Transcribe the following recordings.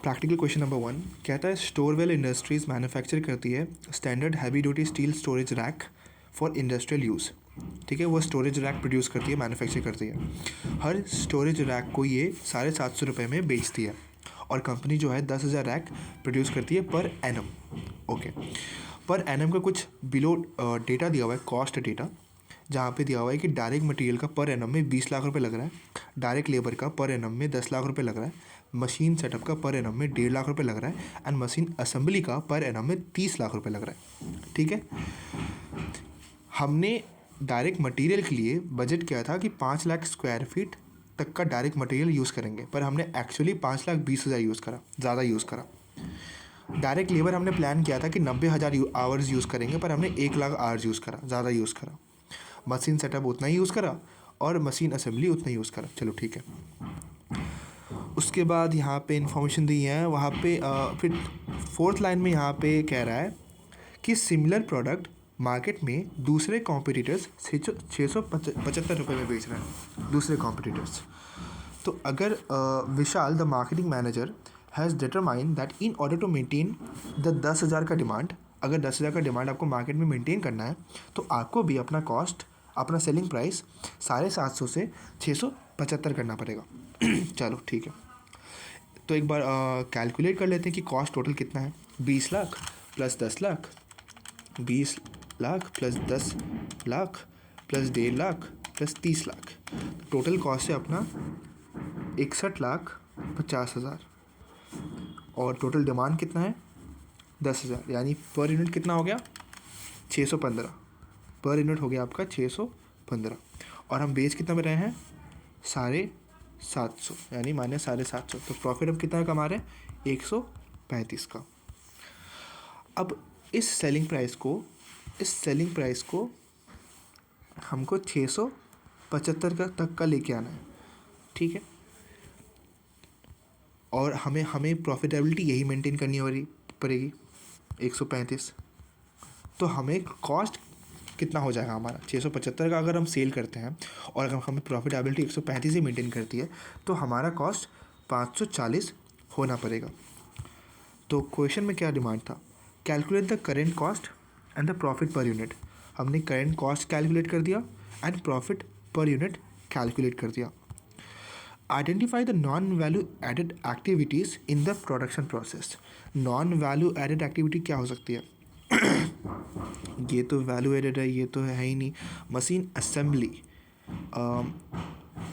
Practical question number 1 कहता है स्टोरवेल industries manufacture करती है standard heavy duty steel storage rack for industrial use. ठीक है, वो स्टोरेज रैक प्रोड्यूस करती है, मैन्युफैक्चर करती है। हर स्टोरेज रैक को ये 750 रुपये में बेचती है और कंपनी जो है 10,000 रैक प्रोड्यूस करती है per annum. Okay, per annum का कुछ बिलो डेटा दिया हुआ है, कॉस्ट डेटा, जहाँ पे दिया हुआ है कि डायरेक्ट मटेरियल का पर एनम में 20 लाख रुपए लग रहा है, डायरेक्ट लेबर का पर एनम में 10 लाख रुपए लग रहा है, मशीन सेटअप का पर एनम में 1.5 लाख रुपए लग रहा है एंड मशीन असेंबली का पर एनम में 30 लाख रुपए लग रहा है। ठीक है, हमने डायरेक्ट मटेरियल के लिए बजट किया था कि 5 लाख स्क्वायर फीट तक का डायरेक्ट मटेरियल यूज़ करेंगे, पर हमने एक्चुअली 5,20,000 यूज़ करा, ज़्यादा यूज़ करा। डायरेक्ट लेबर हमने प्लान किया था कि 90,000 आवर्स यूज़ करेंगे, पर हमने 1 लाख आवर्स यूज़ करा, ज़्यादा यूज़ करा। मशीन सेटअप उतना ही यूज़ करा और मशीन असेंबली उतना ही यूज़ करा। चलो ठीक है, उसके बाद यहाँ पे इंफॉर्मेशन दी है, वहाँ पे फिर 4th लाइन में यहाँ पे कह रहा है कि सिमिलर प्रोडक्ट मार्केट में दूसरे कॉम्पिटिटर्स 675 रुपये में बेच रहे हैं, दूसरे कॉम्पिटिटर्स। तो अगर Vishal the marketing manager has determine that in order to maintain the 10,000 का डिमांड, अगर 10,000 का डिमांड आपको मार्केट में मेंटेन करना है तो आपको भी अपना कॉस्ट, अपना सेलिंग प्राइस 750 से 675 करना पड़ेगा। चलो ठीक है, तो एक बार कैलकुलेट कर लेते हैं कि कॉस्ट टोटल कितना है। 20 lakh plus 10 lakh, 20 lakh plus 10 lakh plus 1.5 lakh plus 30 lakh, total cost है अपना 61,50,000 और टोटल डिमांड कितना है 10,000, यानी पर यूनिट कितना हो गया 615, पर यूनिट हो गया आपका 615 और हम बेच कितना में रहे हैं 750, यानी -750। तो प्रॉफिट अब कितना कमा रहे हैं 135 का। अब इस सेलिंग प्राइस को हमको 675 का तक का लेके आना है। ठीक है, और हमें प्रॉफिटेबिलिटी यही मेंटेन करनी पड़ेगी 135। तो हमें कॉस्ट कितना हो जाएगा हमारा 675 का, अगर हम सेल करते हैं और अगर हमें प्रॉफिटेबिलिटी 135 ही मेंटेन करती है तो हमारा कॉस्ट 540 होना पड़ेगा। तो क्वेश्चन में क्या डिमांड था, calculate the current cost and the profit per unit. हमने करेंट कॉस्ट कैलकुलेट कर दिया and profit per unit calculate कर दिया। Identify the non value added activities in the production process. Non value added activity क्या हो सकती है? ये तो वैल्यू एडेड है, ये तो है ही नहीं। मशीन असेंबली,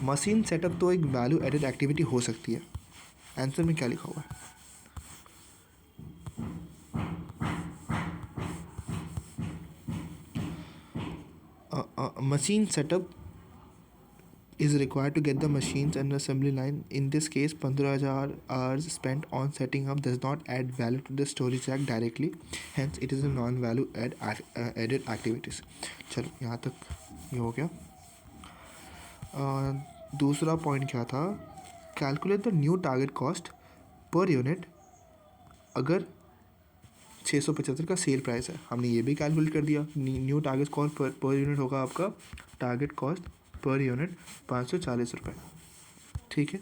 मशीन सेटअप तो एक वैल्यू एडेड एक्टिविटी हो सकती है। आंसर में क्या लिखा हुआ है? Machine setup is required to get the machines and assembly line. In this case 15,000 hours spent on setting up does not add value to the storage rack directly, hence it is a non value added activities. चलो यहाँ तक ये हो गया। दूसरा point क्या था, calculate the new target cost per unit अगर 675 का सेल प्राइस है। हमने ये भी कैलकुलेट कर दिया। New target cost per unit होगा आपका टारगेट कॉस्ट पर यूनिट 540 रुपये। ठीक है,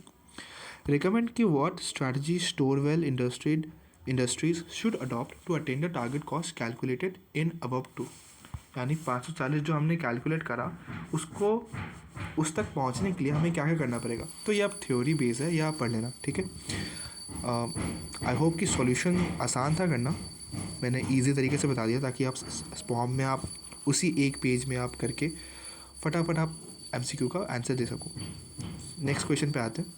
रिकमेंड कि what strategy Storewell industries should adopt to attain the target cost calculated in above two. यानी 540 जो हमने कैलकुलेट करा उसको उस तक पहुंचने के लिए हमें क्या क्या करना पड़ेगा। तो ये आप थ्योरी बेस है, ये आप पढ़ लेना। ठीक है, आई होप कि सॉल्यूशन आसान था करना, मैंने इजी तरीके से बता दिया ताकि आप फॉर्म में आप उसी एक पेज में आप करके फटाफट आप MCQ का आंसर दे सको। नेक्स्ट क्वेश्चन पे आते हैं।